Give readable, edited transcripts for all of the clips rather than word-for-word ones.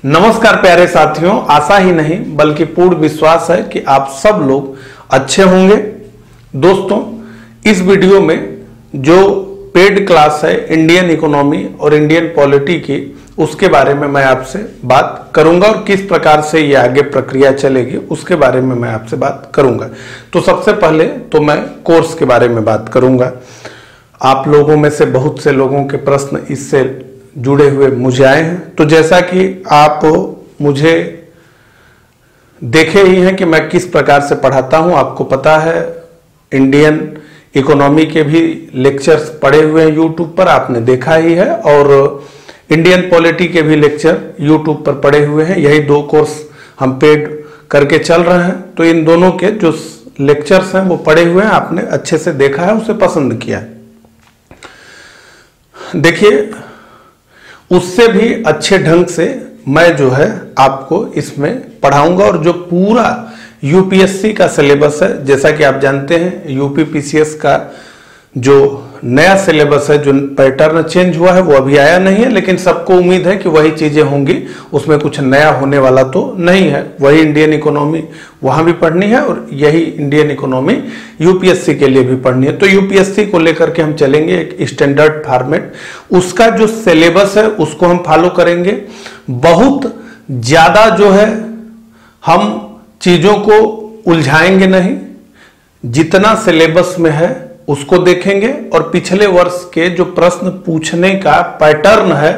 नमस्कार प्यारे साथियों, आशा ही नहीं बल्कि पूर्ण विश्वास है कि आप सब लोग अच्छे होंगे। दोस्तों, इस वीडियो में जो पेड क्लास है इंडियन इकोनॉमी और इंडियन पॉलिटी की, उसके बारे में मैं आपसे बात करूंगा और किस प्रकार से ये आगे प्रक्रिया चलेगी उसके बारे में मैं आपसे बात करूंगा। तो सबसे पहले तो मैं कोर्स के बारे में बात करूंगा। आप लोगों में से बहुत से लोगों के प्रश्न इससे जुड़े हुए मुझे आए हैं। तो जैसा कि आप मुझे देखे ही हैं कि मैं किस प्रकार से पढ़ाता हूं, आपको पता है इंडियन इकोनॉमी के भी लेक्चर्स पढ़े हुए हैं यूट्यूब पर, आपने देखा ही है, और इंडियन पॉलिटी के भी लेक्चर यूट्यूब पर पढ़े हुए हैं। यही दो कोर्स हम पेड करके चल रहे हैं। तो इन दोनों के जो लेक्चर्स हैं वो पढ़े हुए हैं, आपने अच्छे से देखा है, उसे पसंद किया है। देखिए, उससे भी अच्छे ढंग से मैं जो है आपको इसमें पढ़ाऊंगा। और जो पूरा यूपीएससी का सिलेबस है, जैसा कि आप जानते हैं यूपी पीसीएस का जो नया सिलेबस है, जो पैटर्न चेंज हुआ है वो अभी आया नहीं है, लेकिन सबको उम्मीद है कि वही चीजें होंगी, उसमें कुछ नया होने वाला तो नहीं है। वही इंडियन इकोनॉमी वहां भी पढ़नी है और यही इंडियन इकोनॉमी यूपीएससी के लिए भी पढ़नी है। तो यूपीएससी को लेकर के हम चलेंगे एक स्टैंडर्ड फॉर्मेट, उसका जो सिलेबस है उसको हम फॉलो करेंगे। बहुत ज्यादा जो है हम चीजों को उलझाएंगे नहीं, जितना सिलेबस में है उसको देखेंगे और पिछले वर्ष के जो प्रश्न पूछने का पैटर्न है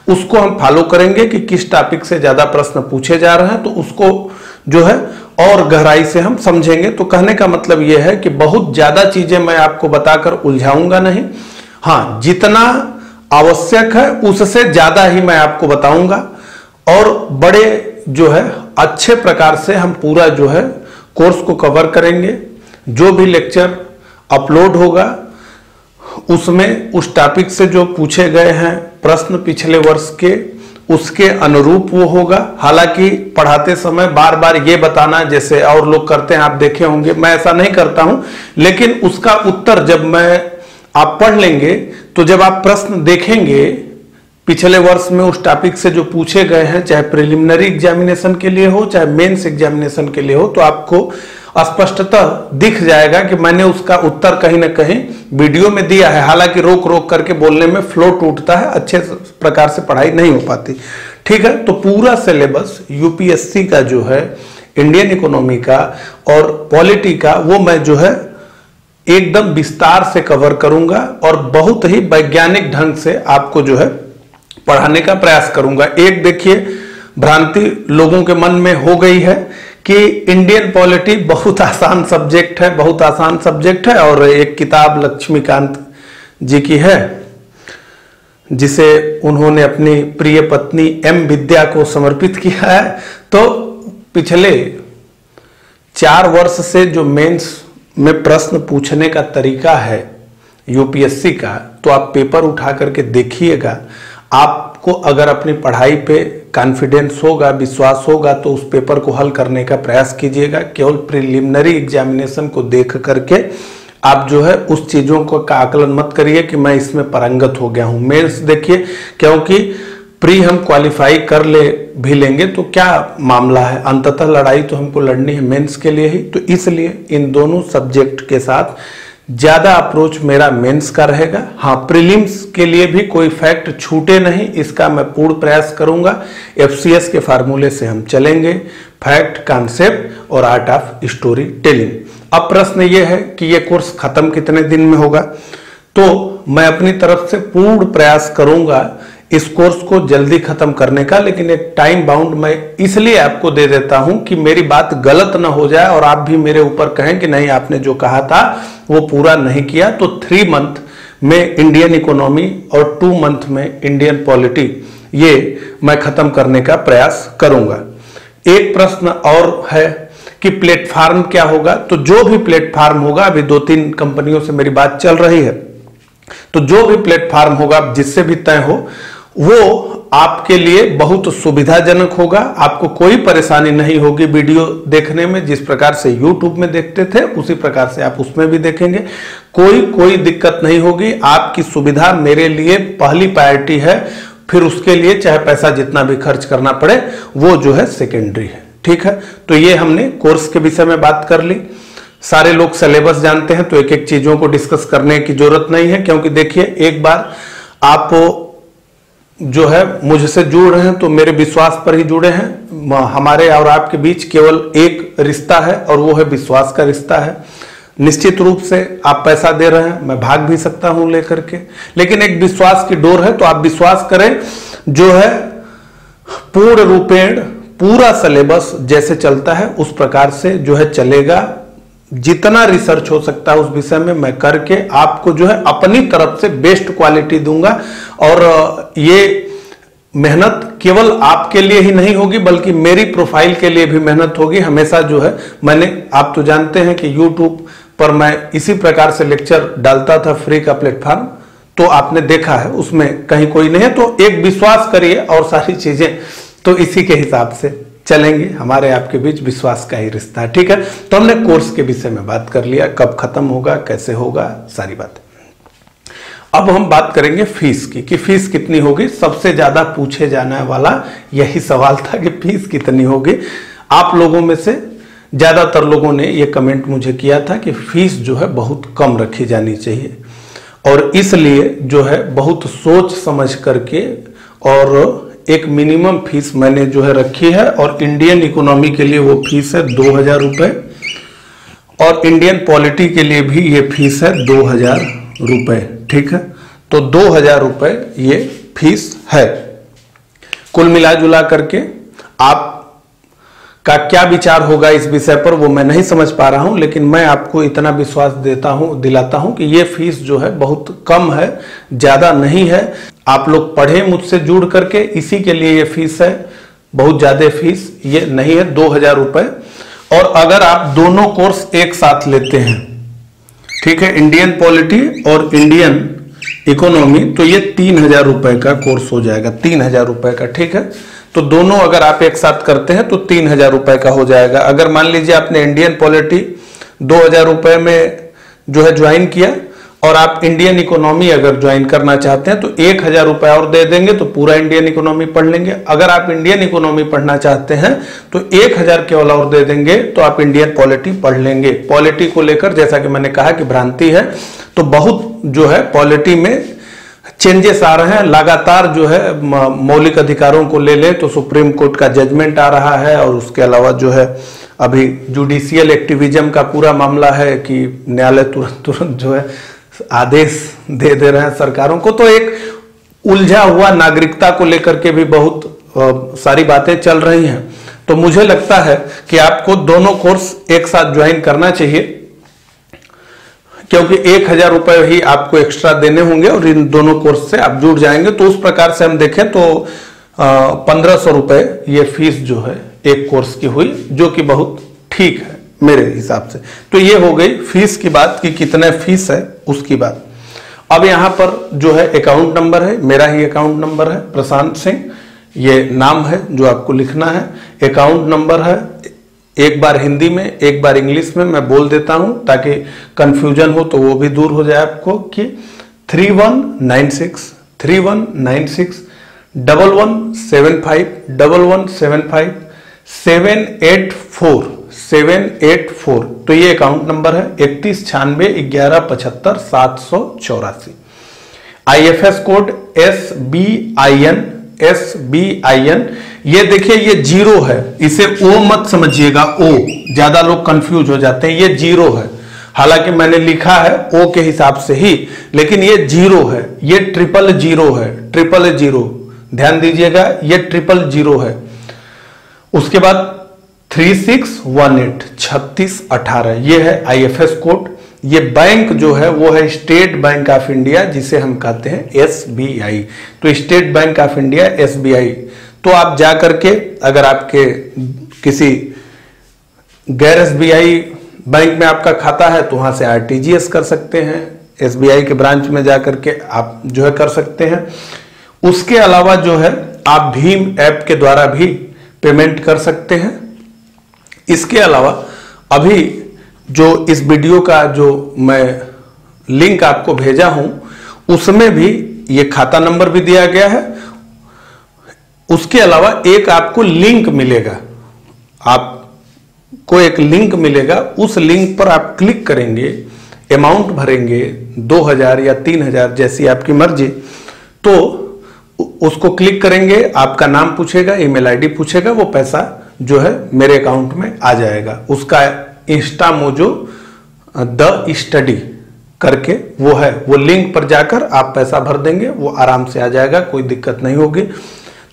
उसको हम फॉलो करेंगे कि किस टॉपिक से ज्यादा प्रश्न पूछे जा रहे हैं, तो उसको जो है और गहराई से हम समझेंगे। तो कहने का मतलब यह है कि बहुत ज्यादा चीजें मैं आपको बताकर उलझाऊंगा नहीं, हाँ, जितना आवश्यक है उससे ज्यादा ही मैं आपको बताऊंगा। और बड़े जो है अच्छे प्रकार से हम पूरा जो है कोर्स को कवर करेंगे। जो भी लेक्चर अपलोड होगा उसमें उस टॉपिक से जो पूछे गए हैं प्रश्न पिछले वर्ष के, उसके अनुरूप वो होगा। हालांकि पढ़ाते समय बार बार ये बताना, जैसे और लोग करते हैं, आप देखे होंगे, मैं ऐसा नहीं करता हूं, लेकिन उसका उत्तर जब आप पढ़ लेंगे तो जब आप प्रश्न देखेंगे पिछले वर्ष में उस टॉपिक से जो पूछे गए हैं, चाहे प्रिलिमिनरी एग्जामिनेशन के लिए हो चाहे मेंस एग्जामिनेशन के लिए हो, तो आपको स्पष्टतः दिख जाएगा कि मैंने उसका उत्तर कहीं ना कहीं वीडियो में दिया है। हालांकि रोक रोक करके बोलने में फ्लो टूटता है, अच्छे प्रकार से पढ़ाई नहीं हो पाती। ठीक है, तो पूरा सिलेबस यूपीएससी का जो है इंडियन इकोनॉमी का और पॉलिटी का, वो मैं जो है एकदम विस्तार से कवर करूंगा और बहुत ही वैज्ञानिक ढंग से आपको जो है पढ़ाने का प्रयास करूंगा। एक देखिए, भ्रांति लोगों के मन में हो गई है कि इंडियन पॉलिटी बहुत आसान सब्जेक्ट है, बहुत आसान सब्जेक्ट है, और एक किताब लक्ष्मीकांत जी की है जिसे उन्होंने अपनी प्रिय पत्नी एम विद्या को समर्पित किया है। तो पिछले 4 वर्ष से जो मेंस में प्रश्न पूछने का तरीका है यूपीएससी का, तो आप पेपर उठा करके देखिएगा। आपको अगर अपनी पढ़ाई पे कॉन्फिडेंस होगा, विश्वास होगा, तो उस पेपर को हल करने का प्रयास कीजिएगा। केवल प्रिलिमिनरी एग्जामिनेशन को देख करके आप जो है उस चीजों का आकलन मत करिए कि मैं इसमें पारंगत हो गया हूं। मेंस देखिए, क्योंकि प्री हम क्वालिफाई कर भी लेंगे तो क्या मामला है, अंततः लड़ाई तो हमको लड़नी है मेंस के लिए ही। तो इसलिए इन दोनों सब्जेक्ट के साथ ज्यादा अप्रोच मेरा मेंस का रहेगा। हाँ, प्रीलिम्स के लिए भी कोई फैक्ट छूटे नहीं, इसका मैं पूर्ण प्रयास करूंगा। एफसीएस के फार्मूले से हम चलेंगे, फैक्ट, कॉन्सेप्ट और आर्ट ऑफ स्टोरी टेलिंग। अब प्रश्न ये है कि ये कोर्स खत्म कितने दिन में होगा, तो मैं अपनी तरफ से पूर्ण प्रयास करूंगा इस कोर्स को जल्दी खत्म करने का, लेकिन एक टाइम बाउंड मैं इसलिए आपको दे देता हूं कि मेरी बात गलत ना हो जाए और आप भी मेरे ऊपर कहें कि नहीं, आपने जो कहा था वो पूरा नहीं किया। तो 3 मंथ में इंडियन इकोनॉमी और 2 मंथ में इंडियन पॉलिटी, ये मैं खत्म करने का प्रयास करूंगा। एक प्रश्न और है कि प्लेटफॉर्म क्या होगा। तो जो भी प्लेटफॉर्म होगा, अभी 2-3 कंपनियों से मेरी बात चल रही है, तो जो भी प्लेटफॉर्म होगा जिससे भी तय हो, वो आपके लिए बहुत सुविधाजनक होगा। आपको कोई परेशानी नहीं होगी वीडियो देखने में। जिस प्रकार से YouTube में देखते थे उसी प्रकार से आप उसमें भी देखेंगे, कोई दिक्कत नहीं होगी। आपकी सुविधा मेरे लिए पहली प्रायोरिटी है। फिर उसके लिए चाहे पैसा जितना भी खर्च करना पड़े वो जो है सेकेंडरी है। ठीक है, तो ये हमने कोर्स के विषय में बात कर ली। सारे लोग सिलेबस जानते हैं तो एक एक चीजों को डिस्कस करने की जरूरत नहीं है, क्योंकि देखिए एक बार आप जो है मुझसे जुड़ रहे हैं तो मेरे विश्वास पर ही जुड़े हैं। हमारे और आपके बीच केवल एक रिश्ता है और वो है विश्वास का रिश्ता है। निश्चित रूप से आप पैसा दे रहे हैं, मैं भाग भी सकता हूं लेकर के, लेकिन एक विश्वास की डोर है, तो आप विश्वास करें जो है पूर्ण रूपेण पूरा सिलेबस जैसे चलता है उस प्रकार से जो है चलेगा। जितना रिसर्च हो सकता है उस विषय में मैं करके आपको जो है अपनी तरफ से बेस्ट क्वालिटी दूंगा। और ये मेहनत केवल आपके लिए ही नहीं होगी बल्कि मेरी प्रोफाइल के लिए भी मेहनत होगी। हमेशा जो है आप तो जानते हैं कि YouTube पर मैं इसी प्रकार से लेक्चर डालता था, फ्री का प्लेटफॉर्म तो आपने देखा है, उसमें कहीं कोई नहीं है। तो एक विश्वास करिए और सारी चीजें तो इसी के हिसाब से चलेंगे। हमारे आपके बीच विश्वास का ही रिश्ता है। ठीक है, तो हमने कोर्स के विषय में बात कर लिया, कब खत्म होगा, कैसे होगा, सारी बातें। अब हम बात करेंगे फीस की कि फीस कितनी होगी। सबसे ज्यादा पूछे जाने वाला यही सवाल था कि फीस कितनी होगी। आप लोगों में से ज्यादातर लोगों ने ये कमेंट मुझे किया था कि फीस जो है बहुत कम रखी जानी चाहिए, और इसलिए जो है बहुत सोच समझ करके और एक मिनिमम फीस मैंने जो है रखी है। और इंडियन इकोनॉमी के लिए वो फीस है 2000 रुपए, और इंडियन पॉलिटी के लिए भी ये फीस है 2000 रुपए। ठीक है, तो 2000 रुपए ये फीस है। कुल मिला जुला करके आप का क्या विचार होगा इस विषय पर वो मैं नहीं समझ पा रहा हूं, लेकिन मैं आपको इतना विश्वास दिलाता हूं कि ये फीस जो है बहुत कम है, ज्यादा नहीं है। आप लोग पढ़े मुझसे जुड़ करके, इसी के लिए ये फीस है। बहुत ज्यादा फीस ये नहीं है, 2000 रुपए। और अगर आप दोनों कोर्स एक साथ लेते हैं, ठीक है, इंडियन पॉलिटी और इंडियन इकोनॉमी, तो ये 3000 रुपए का कोर्स हो जाएगा, 3000 रुपए का। ठीक है, तो दोनों अगर आप एक साथ करते हैं तो 3000 रुपए का हो जाएगा। अगर मान लीजिए आपने इंडियन पॉलिटी 2000 रुपए में जो है ज्वाइन किया और आप इंडियन इकोनॉमी अगर ज्वाइन करना चाहते हैं तो 1000 रुपए और दे देंगे तो पूरा इंडियन इकोनॉमी पढ़ लेंगे। अगर आप इंडियन इकोनॉमी पढ़ना चाहते हैं तो 1000 केवल और दे देंगे तो आप इंडियन पॉलिटी पढ़ लेंगे। पॉलिटी को लेकर जैसा कि मैंने कहा कि भ्रांति है, तो बहुत जो है पॉलिटी में चेंजेस आ रहे हैं लगातार। जो है मौलिक अधिकारों को ले लें तो सुप्रीम कोर्ट का जजमेंट आ रहा है, और उसके अलावा जो है अभी जुडिशियल एक्टिविज्म का पूरा मामला है कि न्यायालय तुरंत जो है आदेश दे रहे हैं सरकारों को। तो एक उलझा हुआ नागरिकता को लेकर के भी बहुत सारी बातें चल रही हैं। तो मुझे लगता है कि आपको दोनों कोर्स एक साथ ज्वाइन करना चाहिए, क्योंकि 1000 रुपए ही आपको एक्स्ट्रा देने होंगे और इन दोनों कोर्स से आप जुड़ जाएंगे। तो उस प्रकार से हम देखें तो 1500 रुपए ये फीस जो है एक कोर्स की हुई, जो कि बहुत ठीक है मेरे हिसाब से। तो ये हो गई फीस की बात कि कितने फीस है उसकी बात। अब यहाँ पर जो है अकाउंट नंबर है, मेरा ही अकाउंट नंबर है, प्रशांत सिंह ये नाम है जो आपको लिखना है। अकाउंट नंबर है, एक बार हिंदी में एक बार इंग्लिश में मैं बोल देता हूं ताकि कंफ्यूजन हो तो वो भी दूर हो जाए आपको, कि 3196 1175 1175 784। तो ये अकाउंट नंबर है 31961175 784। IFS code SBIN। ये देखिए ये 0 है, इसे O मत समझिएगा, O ज्यादा लोग कंफ्यूज हो जाते हैं, ये 0 है। हालांकि मैंने लिखा है O के हिसाब से ही, लेकिन ये 0 है, ये 000 है, 000 ध्यान दीजिएगा, ये 000 है। उसके बाद 3618 3618 ये है IFS कोड। ये बैंक जो है वो है स्टेट बैंक ऑफ इंडिया, जिसे हम कहते हैं SBI। तो state bank of India SBI। तो आप जा करके अगर आपके किसी गैर SBI बैंक में आपका खाता है तो वहां से RTGS कर सकते हैं, SBI के ब्रांच में जा करके आप जो है कर सकते हैं। उसके अलावा जो है आप भीम ऐप के द्वारा भी पेमेंट कर सकते हैं। इसके अलावा अभी जो इस वीडियो का जो मैं लिंक आपको भेजा हूं उसमें भी ये खाता नंबर भी दिया गया है उसके अलावा एक आपको लिंक मिलेगा, आपको एक लिंक मिलेगा, उस लिंक पर आप क्लिक करेंगे, अमाउंट भरेंगे 2000 या 3000 जैसी आपकी मर्जी, तो उसको क्लिक करेंगे, आपका नाम पूछेगा, ईमेल आईडी पूछेगा, वो पैसा जो है मेरे अकाउंट में आ जाएगा। उसका इंस्टा मोजो द स्टडी करके वो है, वो लिंक पर जाकर आप पैसा भर देंगे, वो आराम से आ जाएगा, कोई दिक्कत नहीं होगी।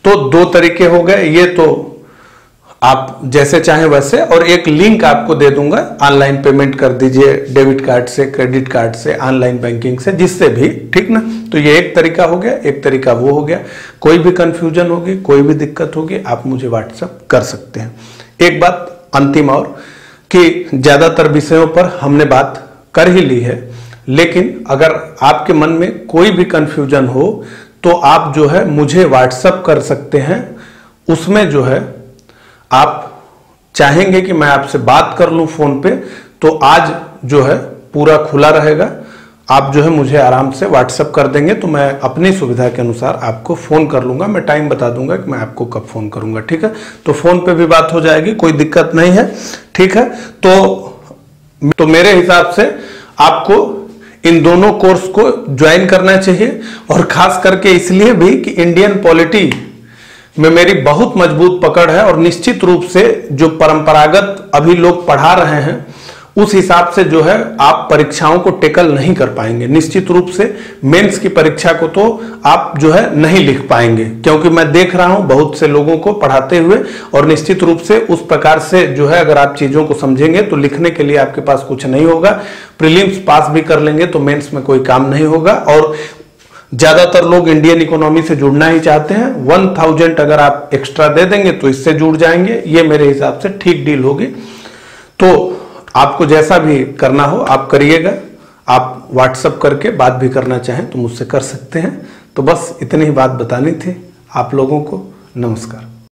तो 2 तरीके हो गए, ये तो आप जैसे चाहें वैसे, और एक लिंक आपको दे दूंगा, ऑनलाइन पेमेंट कर दीजिए, डेबिट कार्ड से, क्रेडिट कार्ड से, ऑनलाइन बैंकिंग से, जिससे भी, ठीक ना। तो ये एक तरीका हो गया, एक तरीका वो हो गया। कोई भी कंफ्यूजन होगी, कोई भी दिक्कत होगी, आप मुझे व्हाट्सएप कर सकते हैं। एक बात अंतिम और, कि ज्यादातर विषयों पर हमने बात कर ही ली है, लेकिन अगर आपके मन में कोई भी कंफ्यूजन हो तो आप जो है मुझे व्हाट्सएप कर सकते हैं। उसमें जो है आप चाहेंगे कि मैं आपसे बात कर लूं फोन पे, तो आज जो है पूरा खुला रहेगा, आप जो है मुझे आराम से व्हाट्सएप कर देंगे, तो मैं अपनी सुविधा के अनुसार आपको फोन कर लूंगा। मैं टाइम बता दूंगा कि मैं आपको कब फोन करूंगा, ठीक है। तो फोन पे भी बात हो जाएगी, कोई दिक्कत नहीं है, ठीक है। तो मेरे हिसाब से आपको इन दोनों कोर्स को ज्वाइन करना चाहिए, और खास करके इसलिए भी कि इंडियन पॉलिटी में मेरी बहुत मजबूत पकड़ है, और निश्चित रूप से जो परंपरागत अभी लोग पढ़ा रहे हैं उस हिसाब से जो है आप परीक्षाओं को टेकल नहीं कर पाएंगे। निश्चित रूप से मेंस की परीक्षा को तो आप जो है नहीं लिख पाएंगे, क्योंकि मैं देख रहा हूं बहुत से लोगों को पढ़ाते हुए, और निश्चित रूप से उस प्रकार से जो है अगर आप चीजों को समझेंगे तो लिखने के लिए आपके पास कुछ नहीं होगा। प्रीलिम्स पास भी कर लेंगे तो मेंस में कोई काम नहीं होगा। और ज्यादातर लोग इंडियन इकोनॉमी से जुड़ना ही चाहते हैं, 1000 अगर आप एक्स्ट्रा दे देंगे तो इससे जुड़ जाएंगे, ये मेरे हिसाब से ठीक डील होगी। तो आपको जैसा भी करना हो आप करिएगा, आप व्हाट्सएप करके बात भी करना चाहें तो मुझसे कर सकते हैं। तो बस इतनी ही बात बतानी थी आप लोगों को। नमस्कार।